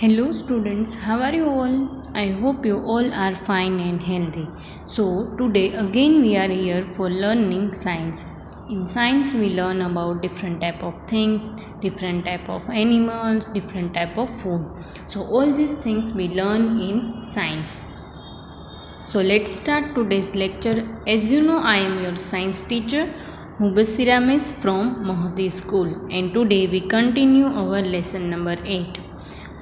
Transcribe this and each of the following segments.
Hello students, how are you all? I hope you all are fine and healthy. So today again we are here for learning science. In science we learn about different type of things, different type of animals, different type of food. So all these things we learn in science. So let's start today's lecture. As you know, I am your science teacher Mubassira Miss from Mahati School, and today we continue our lesson number 8,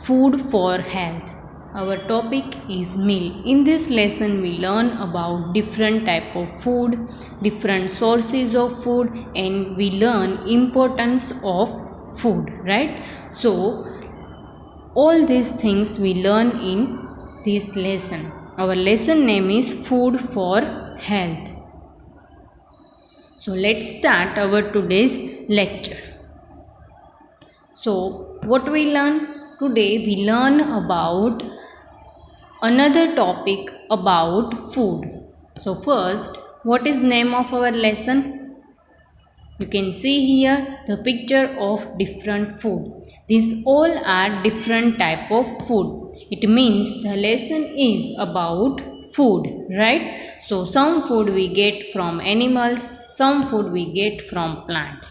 Food for Health. Our topic is meal. In this lesson we learn about different type of food, different sources of food, and we learn importance of food, right? So all these things we learn in this lesson. Our lesson name is Food for Health. So let's start our today's lecture. So what we learn? Today we learn about another topic about food. So first, what is name of our lesson? You can see here the picture of different food. These all are different type of food. It means the lesson is about food, right? So some food we get from animals, some food we get from plants.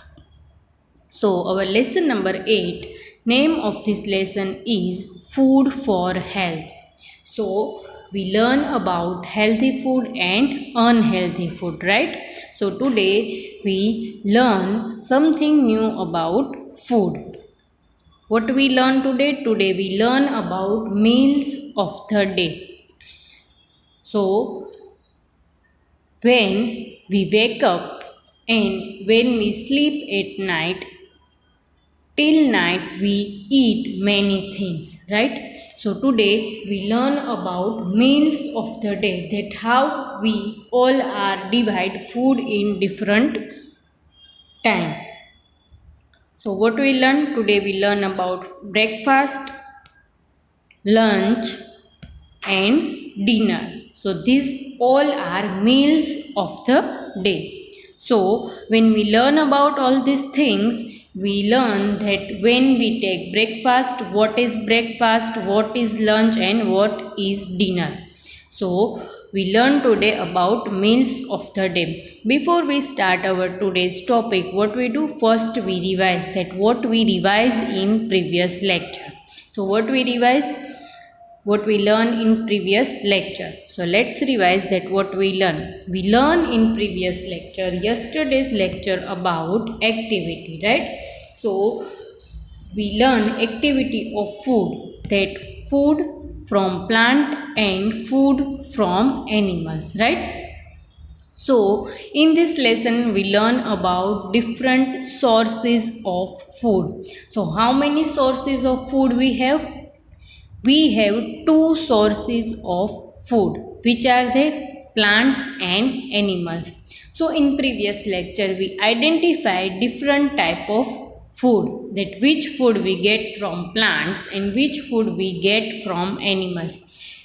So our lesson number 8, name of this lesson is Food for Health. So we learn about healthy food and unhealthy food, right? So today we learn something new about food. What we learn today? Today we learn about meals of the day. So when we wake up and when we sleep at night, till night we eat many things, right? So today we learn about meals of the day, that how we all are divide food in different time. So what we learn today? We learn about breakfast, lunch and dinner. So these all are meals of the day. So when we learn about all these things, we learn that when we take breakfast, what is breakfast, what is lunch and what is dinner. So we learn today about meals of the day. Before we start our today's topic, what we do? First we revise that what we revise in previous lecture. So what we revise? What we learned in previous lecture. So let's revise that what we learn. We learn in previous lecture, yesterday's lecture, about activity, right? So we learn activity of food, that food from plant and food from animals, right? So in this lesson we learn about different sources of food. So how many sources of food we have? We have two sources of food, which are the plants and animals. So in previous lecture we identified different type of food, that which food we get from plants and which food we get from animals.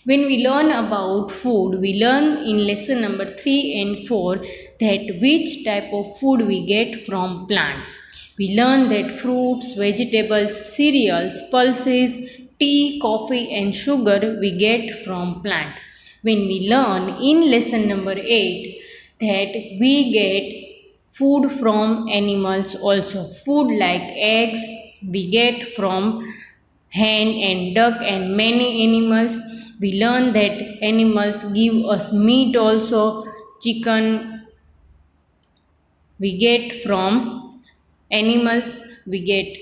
When we learn about food, we learn in lesson number 3 and 4 that which type of food we get from plants. We learn that fruits, vegetables, cereals, pulses, tea, coffee and sugar we get from plant. When we learn in lesson number 8 that we get food from animals also. Food like eggs we get from hen and duck and many animals. We learn that animals give us meat also. Chicken we get from animals. We get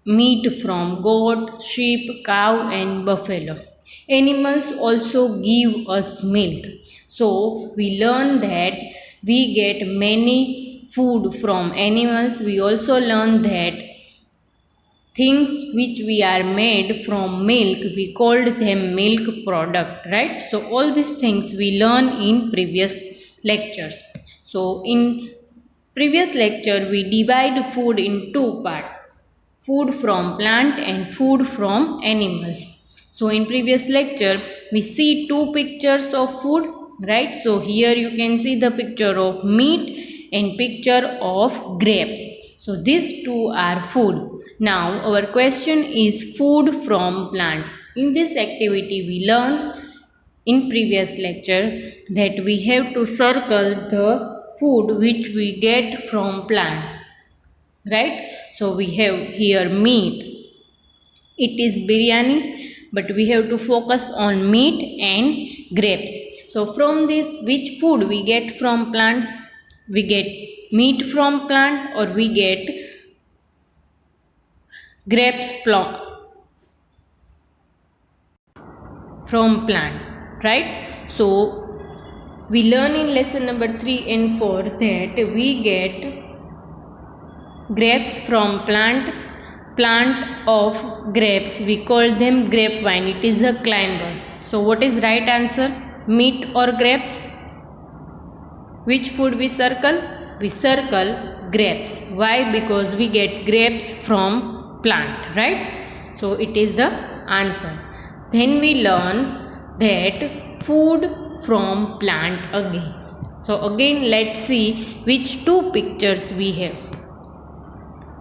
meat from goat, sheep, cow and buffalo. Animals also give us milk. So we learn that we get many food from animals. We also learn that things which we are made from milk, we called them milk product, right? So all these things we learn in previous lectures. So in previous lecture we divide food in two parts, food from plant and food from animals. So in previous lecture we see two pictures of food, right? So here you can see the picture of meat and picture of grapes. So these two are food. Now our question is food from plant. In this activity, we learned in previous lecture that we have to circle the food which we get from plant, right? So we have here meat. It is biryani, but we have to focus on meat and grapes. So from this, which food we get from plant? We get meat from plant or we get grapes from plant, right? So we learn in lesson number 3 and 4 that we get grapes from plant of grapes. We call them grapevine. It is a climber. So what is right answer? Meat or grapes? Which food we circle? We circle grapes. Why? Because we get grapes from plant, right? So it is the answer. Then we learn that food from plant again. So again let's see which two pictures we have.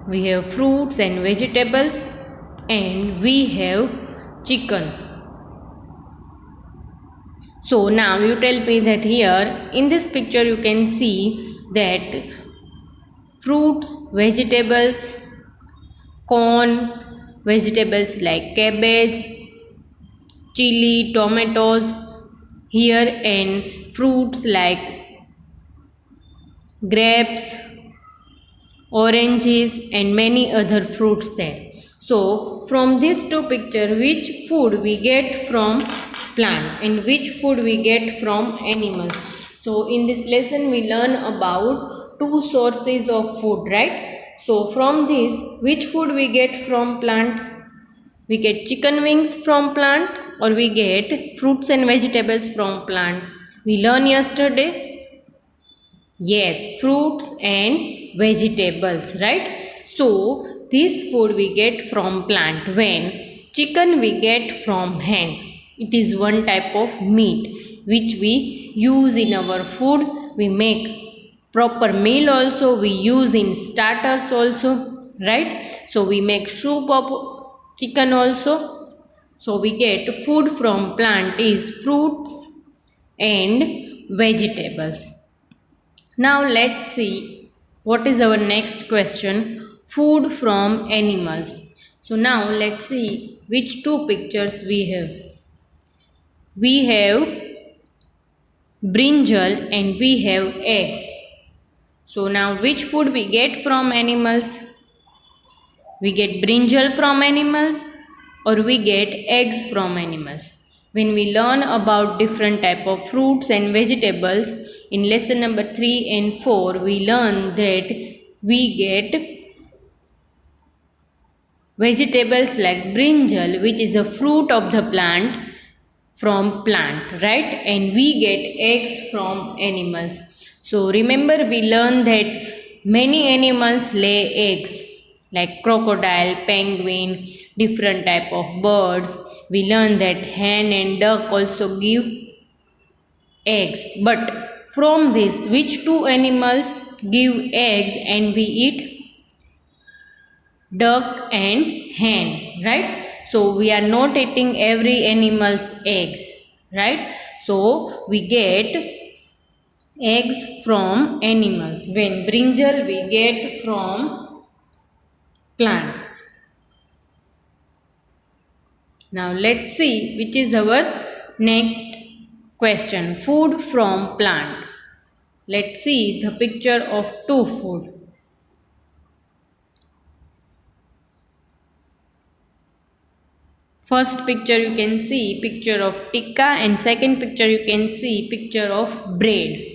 We have fruits and vegetables and we have chicken. So now you tell me that here in this picture you can see that fruits, vegetables, corn, vegetables like cabbage, chili, tomatoes here, and fruits like grapes, oranges and many other fruits there. So from these two pictures, which food we get from plant and which food we get from animals? So in this lesson we learn about two sources of food, right? So from this, which food we get from plant? We get chicken wings from plant or we get fruits and vegetables from plant? We learned yesterday. Yes, fruits and vegetables, right? So this food we get from plant. When chicken we get from hen. It is one type of meat which we use in our food. We make proper meal also. We use in starters also, right? So we make soup of chicken also. So we get food from plant is fruits and vegetables. Now let's see what is our next question. Food from animals. So now let's see which two pictures we have. We have brinjal and we have eggs. So now which food we get from animals? We get brinjal from animals or we get eggs from animals. When we learn about different type of fruits and vegetables in lesson number 3 and 4, we learn that we get vegetables like brinjal, which is a fruit of the plant, from plant, right? And we get eggs from animals. So remember we learned that many animals lay eggs like crocodile, penguin, different type of birds. We learned that hen and duck also give eggs. But from this, which two animals give eggs and we eat? Duck and hen, right? So we are not eating every animal's eggs, right? So we get eggs from animals. When brinjal we get from plant. Now let's see which is our next question. Food from plant. Let's see the picture of two food. First picture you can see picture of tikka and second picture you can see picture of bread.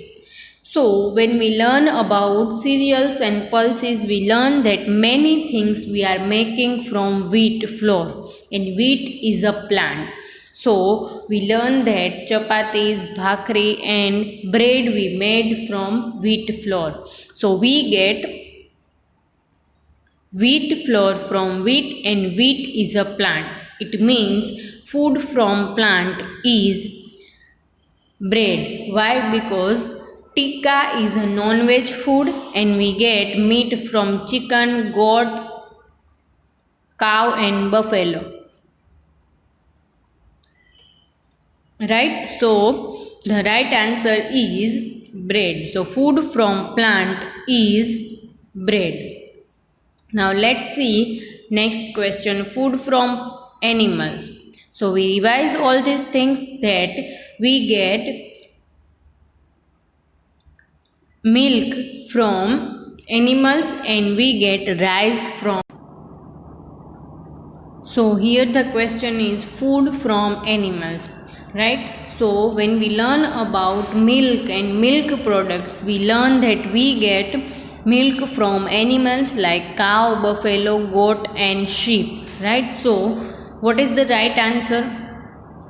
So when we learn about cereals and pulses, we learn that many things we are making from wheat flour, and wheat is a plant. So we learn that chapatis, bhakri and bread we made from wheat flour. So we get wheat flour from wheat and wheat is a plant. It means food from plant is bread. Why? Because tikka is a non-veg food and we get meat from chicken, goat, cow and buffalo. right? So the right answer is bread. So food from plant is bread. Now let's see next question, food from animals. So we revise all these things, that we get milk from animals and we get rice from. So here the question is food from animals, right? So when we learn about milk and milk products, we learn that we get milk from animals like cow, buffalo, goat and sheep, right? So what is the right answer?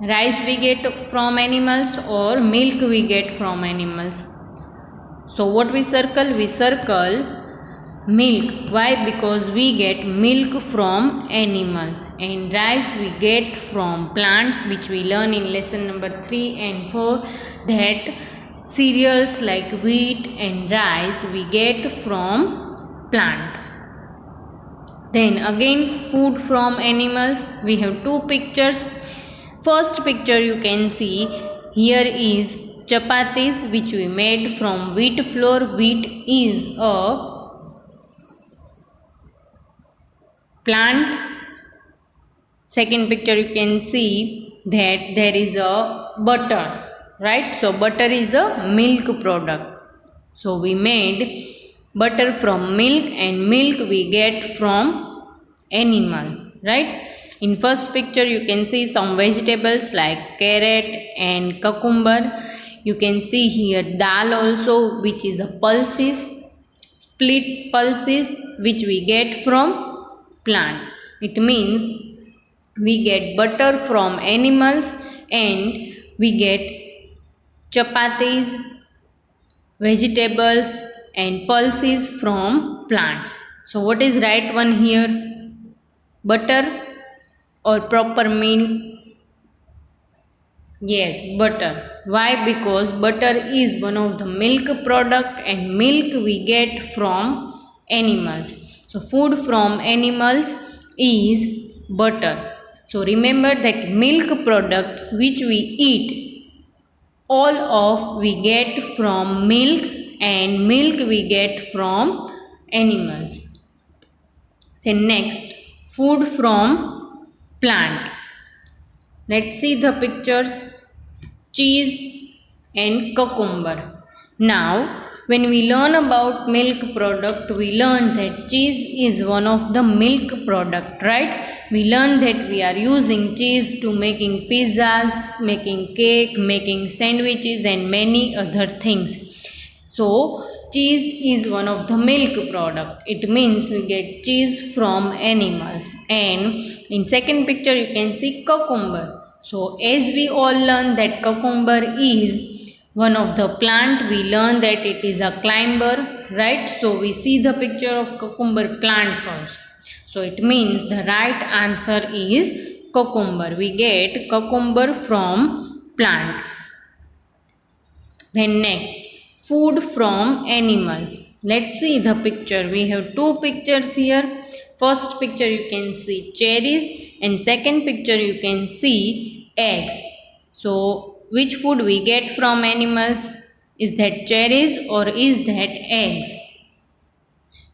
Rice we get from animals or milk we get from animals? So what we circle? We circle milk. Why? Because we get milk from animals, and rice we get from plants, which we learn in lesson number 3 and 4, that cereals like wheat and rice we get from plant. Then again food from animals, we have two pictures. First picture you can see, here is chapatis which we made from wheat flour. Wheat is a plant. Second picture you can see that there is a butter, right? So butter is a milk product. So we made butter from milk, and milk we get from animals, right? In first picture you can see some vegetables like carrot and cucumber. You can see here dal also, which is a pulses, split pulses, which we get from plant. It means we get butter from animals and we get chapatis, vegetables and pulses from plants. So what is right one here? Butter or proper milk? Yes, butter. Why? Because butter is one of the milk product and milk we get from animals. So food from animals is butter. So remember that milk products which we eat, all of we get from milk, and milk we get from animals. Then next, food from plant. Let's see the pictures. Cheese and cucumber. Now when we learn about milk product, we learn that cheese is one of the milk product, right? We learn that we are using cheese to making pizzas, making cake, making sandwiches and many other things. So cheese is one of the milk product. It means we get cheese from animals. And in second picture you can see cucumber. So as we all learn that cucumber is one of the plant, we learn that it is a climber, right? So we see the picture of cucumber plants also. So it means the right answer is cucumber. We get cucumber from plant. Then next, food from animals. Let's see the picture. We have two pictures here. First picture you can see cherries, and second picture you can see eggs. So which food we get from animals? Is that cherries or is that eggs?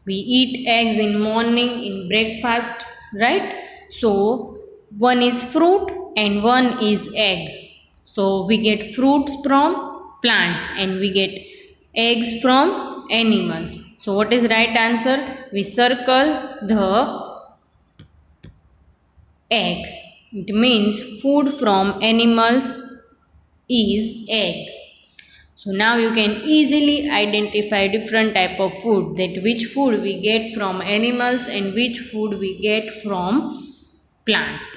We eat eggs in morning in breakfast, right? So one is fruit and one is egg. So we get fruits from plants and we get eggs from animals. So what is right answer? We circle the eggs. It means food from animals is egg. So now you can easily identify different type of food, that which food we get from animals and which food we get from plants.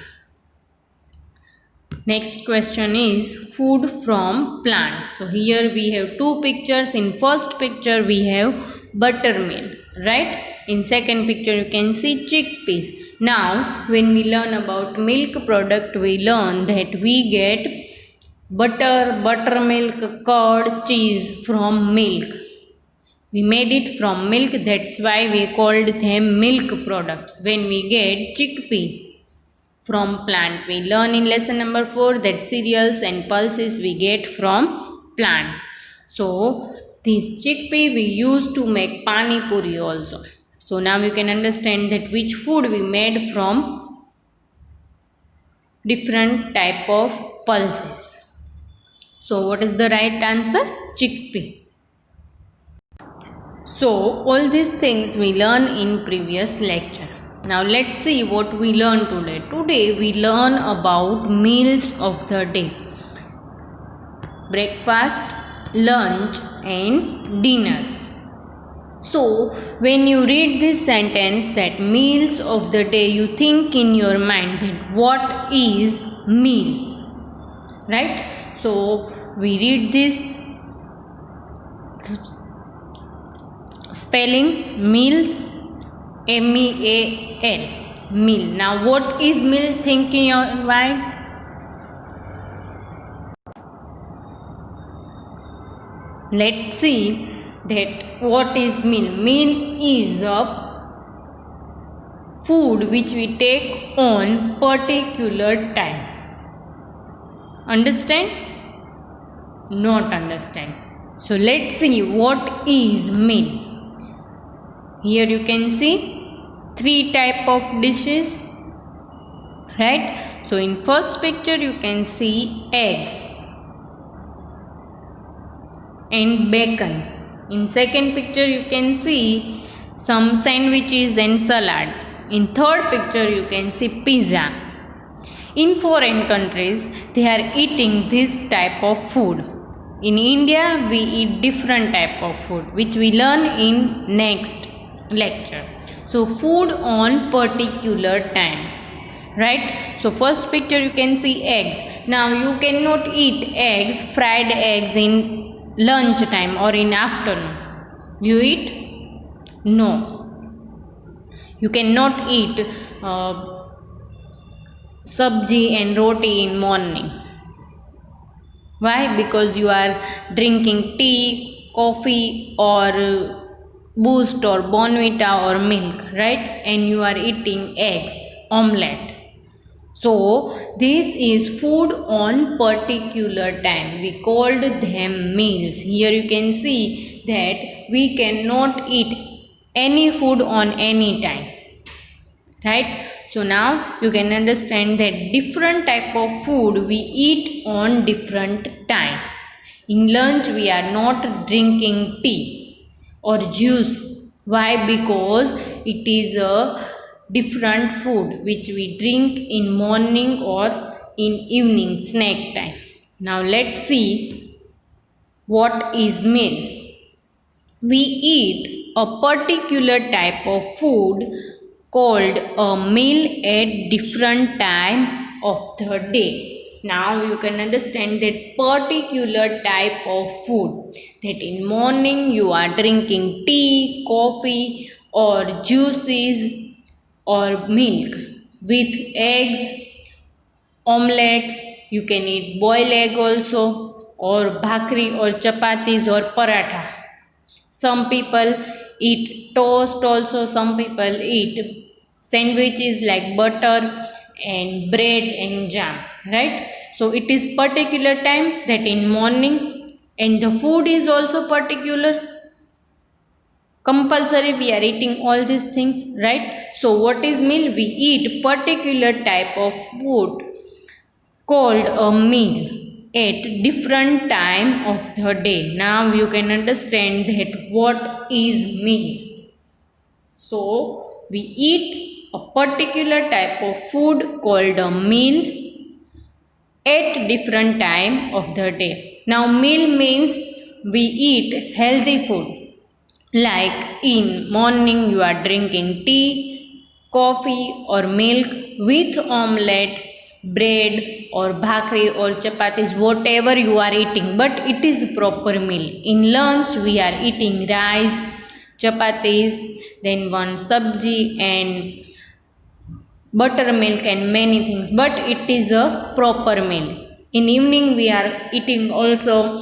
Next question is food from plants. So here we have two pictures. In first picture we have buttermilk, right? In second picture you can see chickpeas. Now when we learn about milk product, we learn that we get butter, buttermilk, curd, cheese from milk. We made it from milk, that's why we called them milk products. When we get chickpeas from plant. We learn in lesson number 4 that cereals and pulses we get from plant. So this chickpea we use to make pani puri also. So now you can understand that which food we made from different type of pulses. So what is the right answer? Chickpea. So all these things we learn in previous lecture. Now let's see what we learn today. Today we learn about meals of the day. Breakfast, lunch and dinner. So when you read this sentence that meals of the day, you think in your mind that what is meal, right? So we read this spelling meal, MEAL, meal. Now what is meal? Think in your mind. Let's see that what is meal. Meal is a food which we take on particular time. Understand? Not understand. So let's see what is meal. Here you can see 3 type of dishes, right? So in first picture you can see eggs and bacon. In second picture you can see some sandwiches and salad. In third picture you can see pizza. In foreign countries they are eating this type of food. In India we eat different type of food which we learn in next lecture. So food on particular time, right? So first picture you can see eggs. Now you cannot eat eggs, fried eggs in lunch time or in afternoon. You eat? No. You cannot eat sabji and roti in morning. Why? Because you are drinking tea, coffee or Boost or Bonvita or milk, right? And you are eating eggs, omelette. So this is food on particular time. We called them meals. Here you can see that we cannot eat any food on any time, right? So now you can understand that different type of food we eat on different time. In lunch we are not drinking tea or juice. Why? Because it is a different food which we drink in morning or in evening snack time. Now let's see what is meal. We eat a particular type of food called a meal at different time of the day. Now you can understand that particular type of food, that in morning you are drinking tea, coffee or juices or milk with eggs, omelets. You can eat boiled egg also, or bhakri or chapatis or paratha. Some people eat toast also. Some people eat sandwiches like butter and bread and jam, right? So it is particular time, that in morning, and the food is also particular. Compulsory we are eating all these things, right? So what is meal? We eat particular type of food called a meal at different time of the day. Now you can understand that what is meal. So we eat a particular type of food called a meal at different time of the day. Now meal means we eat healthy food. Like in morning you are drinking tea, coffee or milk with omelette, bread or bhakri or chapatis, whatever you are eating, but it is proper meal. In lunch we are eating rice, chapatis, then one sabji and buttermilk and many things, but it is a proper meal. In evening we are eating also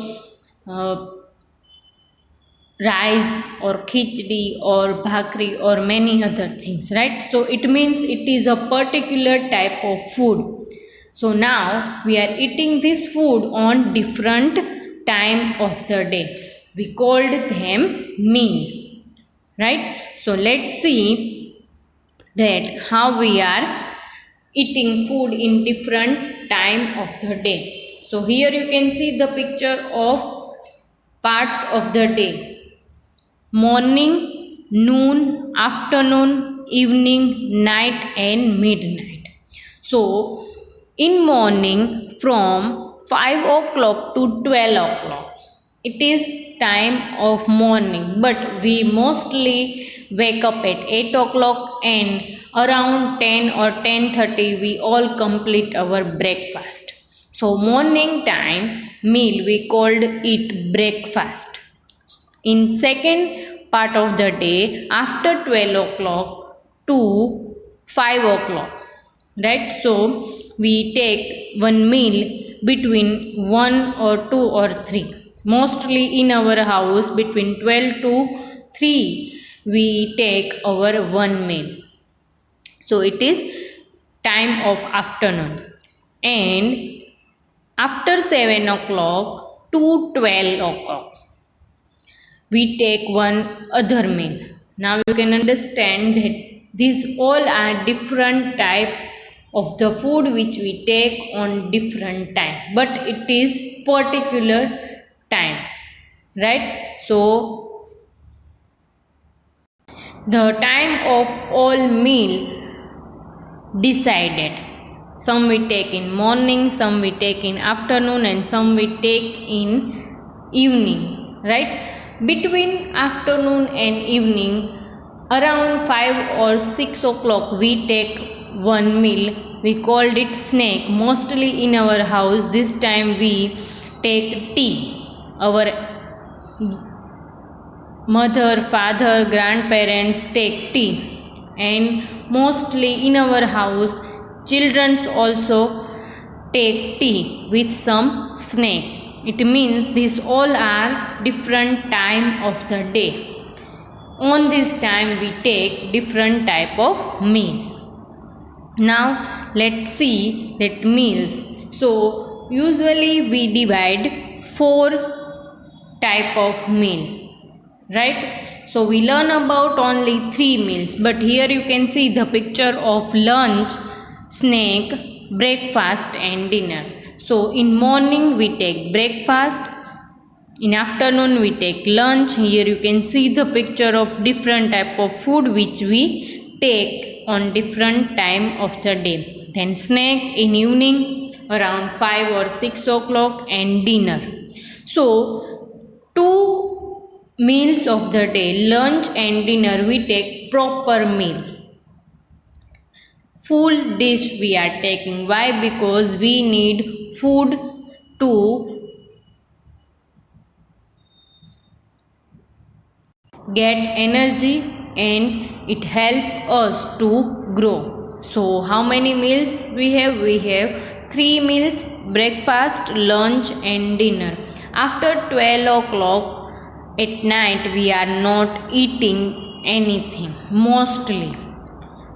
rice or khichdi or bhakri or many other things, right? So it means it is a particular type of food. So now we are eating this food on different time of the day. We called them meal, right? So let's see that how we are eating food in different time of the day. So here you can see the picture of parts of the day: morning, noon, afternoon, evening, night and midnight. So in morning from 5 o'clock to 12 o'clock, it is time of morning, but we mostly wake up at 8 o'clock, and around 10 or 10:30 we all complete our breakfast. So morning time meal we called it breakfast. In second part of the day, after 12 o'clock to 5 o'clock, right? So we take one meal between 1 or 2 or 3. Mostly in our house between 12 to 3 we take our one meal. So it is time of afternoon. And after 7 o'clock to 12 o'clock we take one other meal. Now you can understand that these all are different type of the food which we take on different time, but it is particular time, right? So the time of all meal decided. Some we take in morning, some we take in afternoon, and some we take in evening, right? Between afternoon and evening, around 5 or 6 o'clock we take one meal. We called it snack. Mostly in our house this time we take tea. Our mother, father, grandparents take tea, and mostly in our house children also take tea with some snack. It means these all are different time of the day. On this time we take different type of meal. Now let's see that meals. So usually we divide 4 type of meal, right? So we learn about only 3 meals, but here you can see the picture of lunch, snack, breakfast and dinner. So in morning we take breakfast, in afternoon we take lunch. Here you can see the picture of different type of food which we take on different time of the day. Then snack in evening around 5 or 6 o'clock, and dinner. So 2 meals of the day, lunch and dinner, we take proper meal. Full dish we are taking. Why? Because we need food to get energy and it help us to grow. So how many meals we have? We have 3 meals: breakfast, lunch and dinner. After 12 o'clock at night we are not eating anything mostly.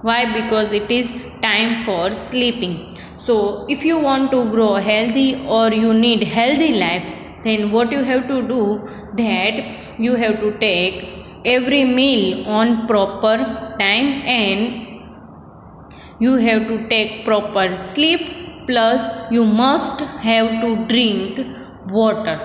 Why? Because it is time for sleeping. So if you want to grow healthy or you need healthy life, then what you have to do, that you have to take every meal on proper time, and you have to take proper sleep, plus you must have to drink water,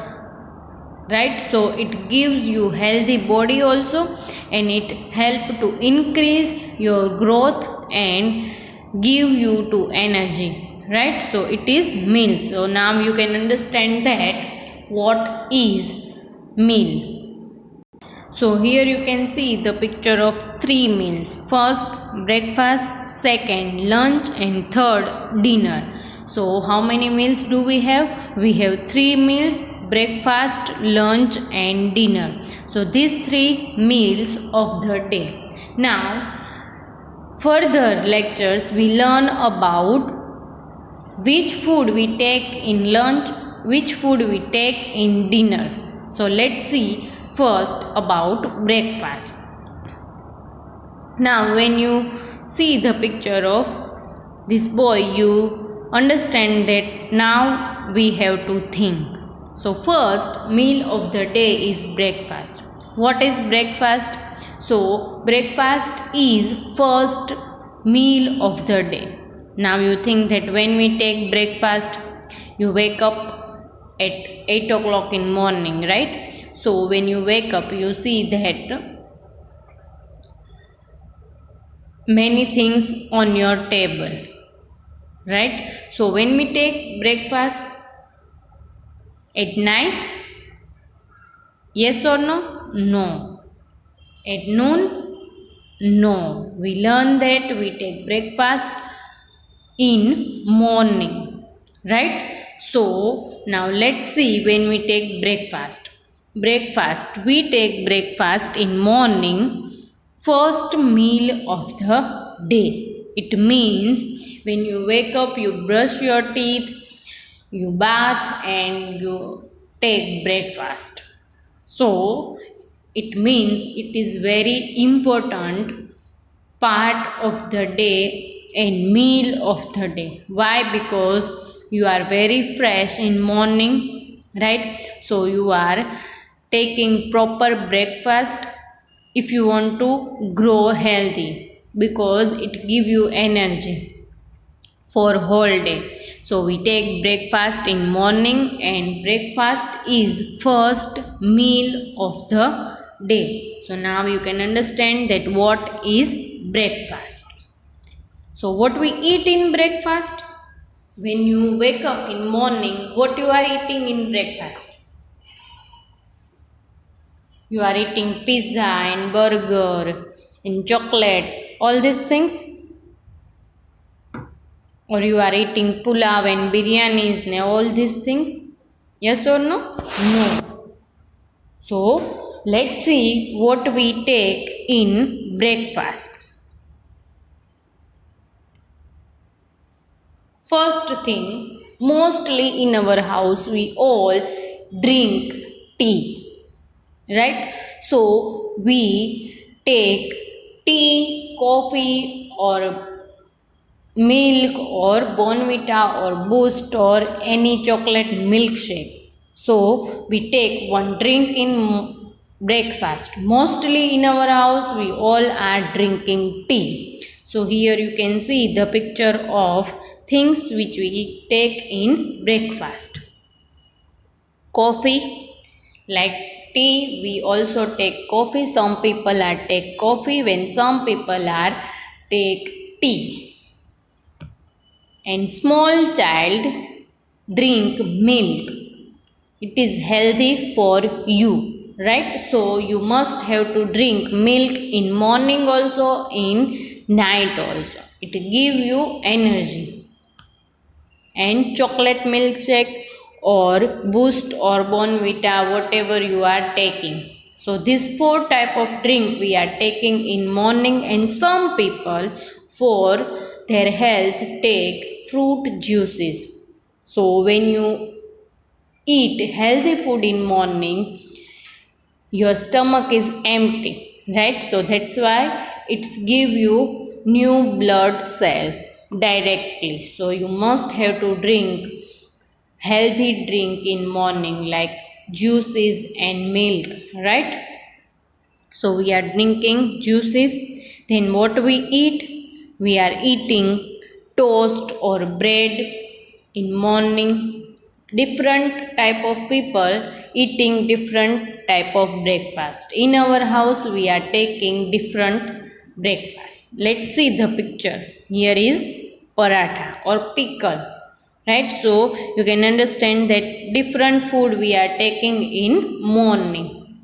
right? So it gives you healthy body also, and it help to increase your growth and give you to energy, right? So it is meal. So now you can understand that what is meal. So here you can see the picture of 3 meals: first breakfast, second lunch and third dinner. So how many meals do we have? We have 3 meals: breakfast, lunch and dinner. So these 3 meals of the day. Now further lectures we learn about which food we take in lunch, which food we take in dinner. So let's see first about breakfast. Now when you see the picture of this boy, you understand that now we have to think. So first meal of the day is breakfast. What is breakfast? So breakfast is first meal of the day. Now you think that when we take breakfast, you wake up at 8 o'clock in morning, right? So when you wake up, you see that many things on your table, right? So when we take breakfast at night, yes or no? No. At noon? No. We learn that we take breakfast in morning, right? So now let's see when we take breakfast. We take breakfast in morning, first meal of the day. It means when you wake up, you brush your teeth, you bath, and you take breakfast. So it means it is very important part of the day and meal of the day. Why? Because you are very fresh in morning, right? So you are taking proper breakfast if you want to grow healthy, because it give you energy for whole day. So we take breakfast in morning, and breakfast is first meal of the day. So now you can understand that what is breakfast. So what we eat in breakfast? When you wake up in morning, what you are eating in breakfast? You are eating pizza and burger and chocolates, all these things? Or you are eating pulav and biryanis and all these things? Yes or no? No. So let's see what we take in breakfast. First thing, mostly in our house we all drink tea, right? So we take tea, coffee, or milk, or Bonvita, or Boost, or any chocolate milkshake. So we take one drink in breakfast. Mostly in our house we all are drinking tea. So here you can see the picture of things which we take in breakfast. Coffee, like tea, we also take coffee. Some people are take coffee when some people are take tea. And small child drink milk. It is healthy for you, right? So you must have to drink milk in morning also, in night also. It give you energy. And chocolate milkshake or Boost or Bonvita, whatever you are taking. So these 4 type of drink we are taking in morning, and some people for their health take fruit juices. So when you eat healthy food in morning, your stomach is empty, right? So that's why it's give you new blood cells directly. So you must have to drink healthy drink in morning, like juices and milk, right? So we are drinking juices. Then what we eat? We are eating toast or bread in morning. Different type of people eating different type of breakfast. In our house we are taking different breakfast. Let's see the picture. Here is paratha or pickle, right? So you can understand that different food we are taking in morning.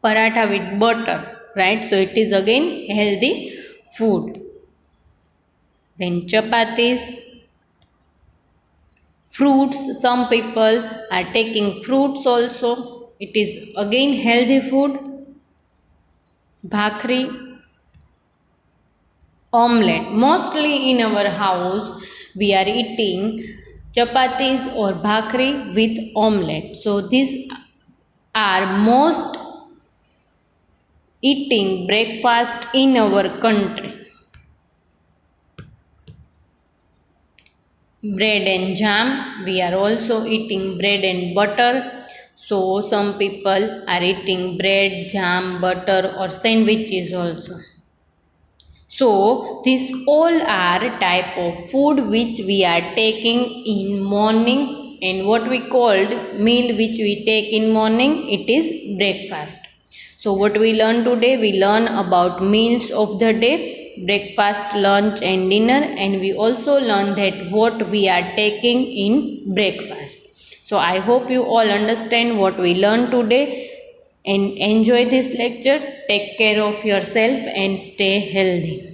Paratha with butter, right? So it is again healthy food. Then chapatis, fruits, some people are taking fruits also. It is again healthy food. Bhakri, omelette. Mostly in our house we are eating chapatis or bhakri with omelette. So this are most eating breakfast in our country? Bread and jam. We are also eating bread and butter. So some people are eating bread, jam, butter or sandwiches also. So these all are type of food which we are taking in morning, and what we called meal which we take in morning, it is breakfast. So what we learn today, we learn about meals of the day, breakfast, lunch and dinner, and we also learn that what we are taking in breakfast. So I hope you all understand what we learned today and enjoy this lecture. Take care of yourself and stay healthy.